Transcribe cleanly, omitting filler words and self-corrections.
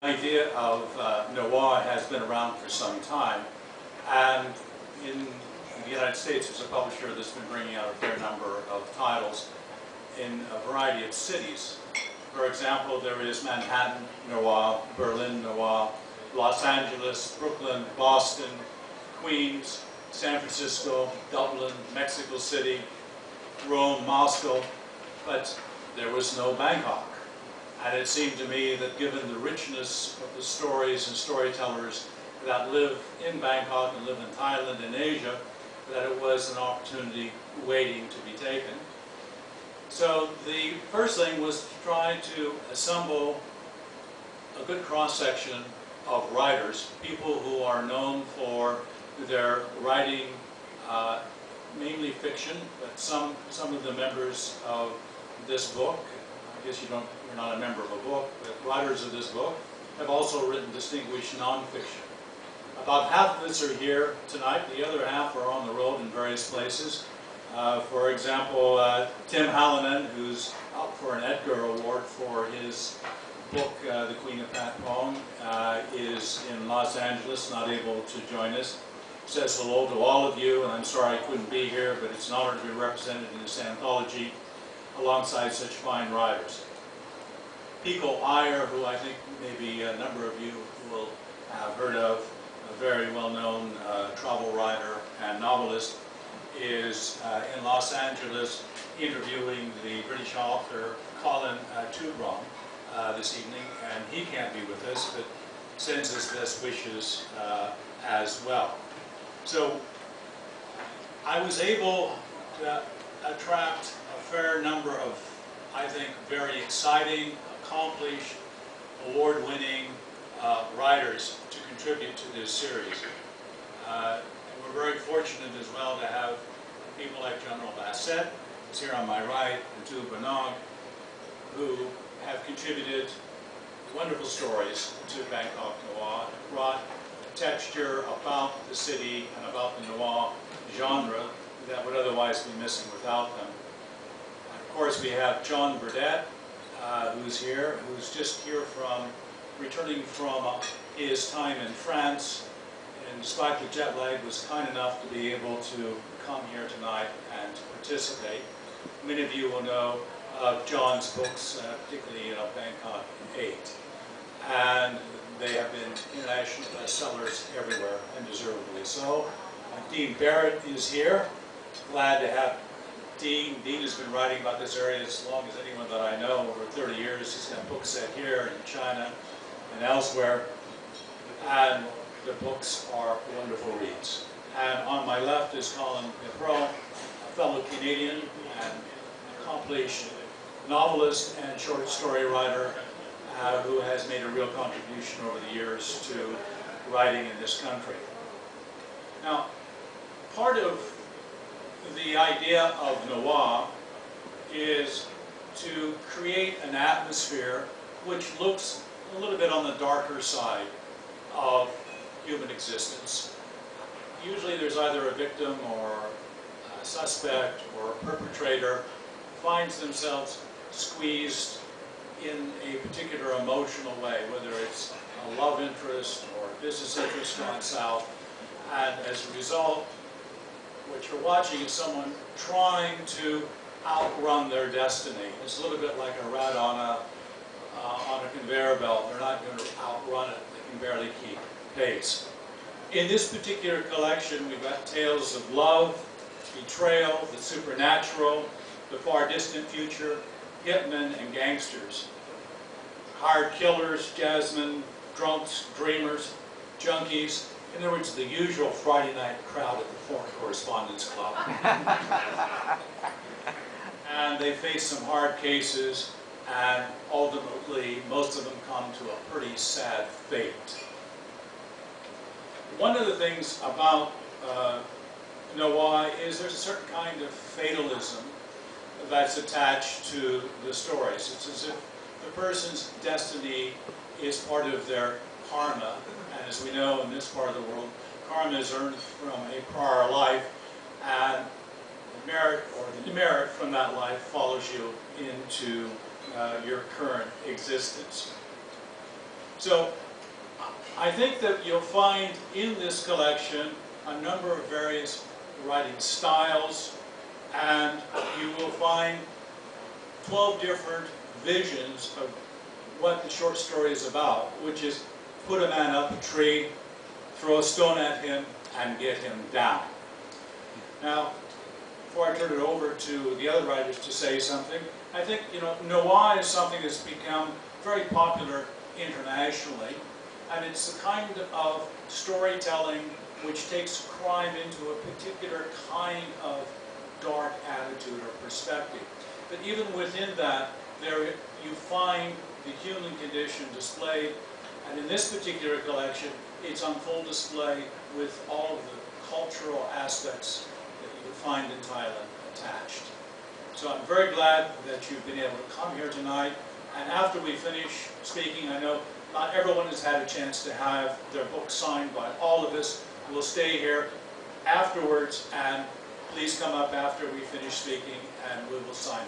The idea of Noir has been around for some time, and in the United States there's a publisher that's been bringing out a fair number of titles in a variety of cities. For example, there is Manhattan Noir, Berlin Noir, Los Angeles, Brooklyn, Boston, Queens, San Francisco, Dublin, Mexico City, Rome, Moscow, but there was no Bangkok. And it seemed to me that given the richness of the stories and storytellers that live in Bangkok and live in Thailand and Asia, that it was an opportunity waiting to be taken. So the first thing was to try to assemble a good cross-section of writers, people who are known for their writing, mainly fiction, but some of the members of this book, I guess you're not a member of a book, but writers of this book have also written distinguished nonfiction. About half of us are here tonight, the other half are on the road in various places. For example, Tim Hallinan, who's up for an Edgar Award for his book, The Queen of Patpong, is in Los Angeles, not able to join us. Says hello to all of you, and I'm sorry I couldn't be here, but it's an honor to be represented in this anthology alongside such fine writers. Pico Iyer, who I think maybe a number of you will have heard of, a very well-known travel writer and novelist, is in Los Angeles interviewing the British author Colin Tudron this evening, and he can't be with us, but sends his best wishes as well. So I was able to attract a fair number of, I think, very exciting, accomplished, award-winning writers to contribute to this series. We're very fortunate as well to have people like General Bassett, who's here on my right, and Tu Banog, who have contributed wonderful stories to Bangkok Noir, brought texture about the city and about the noir genre that would otherwise be missing without them. And of course, we have John Burdett, who's here, who's just here returning from his time in France, and despite the jet lag, was kind enough to be able to come here tonight and to participate. Many of you will know of John's books, particularly Bangkok 8. And they have been international bestsellers everywhere, and deservedly so. Dean Barrett is here. Glad to have Dean. Dean has been writing about this area as long as anyone that I know, over 30 years. He's got books set here in China and elsewhere. And the books are wonderful reads. And on my left is Colin Pepro, a fellow Canadian and accomplished novelist and short story writer who has made a real contribution over the years to writing in this country. Now, part of the idea of noir is to create an atmosphere which looks a little bit on the darker side of human existence. Usually there's either a victim or a suspect or a perpetrator who finds themselves squeezed in a particular emotional way, whether it's a love interest or a business interest gone south, and as a result, what you're watching is someone trying to outrun their destiny. It's a little bit like a rat on a conveyor belt. They're not going to outrun it. They can barely keep pace. In this particular collection, we've got tales of love, betrayal, the supernatural, the far distant future, hitmen and gangsters, hired killers, jazzmen, drunks, dreamers, junkies, in other words, the usual Friday night crowd at the Foreign Correspondents Club. And they face some hard cases, and ultimately, most of them come to a pretty sad fate. One of the things about noir is there's a certain kind of fatalism that's attached to the stories. It's as if the person's destiny is part of their karma, and as we know in this part of the world, karma is earned from a prior life, and the merit or the demerit from that life follows you into your current existence. So I think that you'll find in this collection a number of various writing styles, and you will find 12 different visions of what the short story is about, which is put a man up a tree, throw a stone at him, and get him down. Now, before I turn it over to the other writers to say something, I think, noir is something that's become very popular internationally, and it's the kind of storytelling which takes crime into a particular kind of dark attitude or perspective. But even within that, there you find the human condition displayed, and in this particular collection, it's on full display with all of the cultural aspects that you would find in Thailand attached. So I'm very glad that you've been able to come here tonight, and after we finish speaking, I know not everyone has had a chance to have their book signed by all of us. We'll stay here afterwards, and please come up after we finish speaking, and we will sign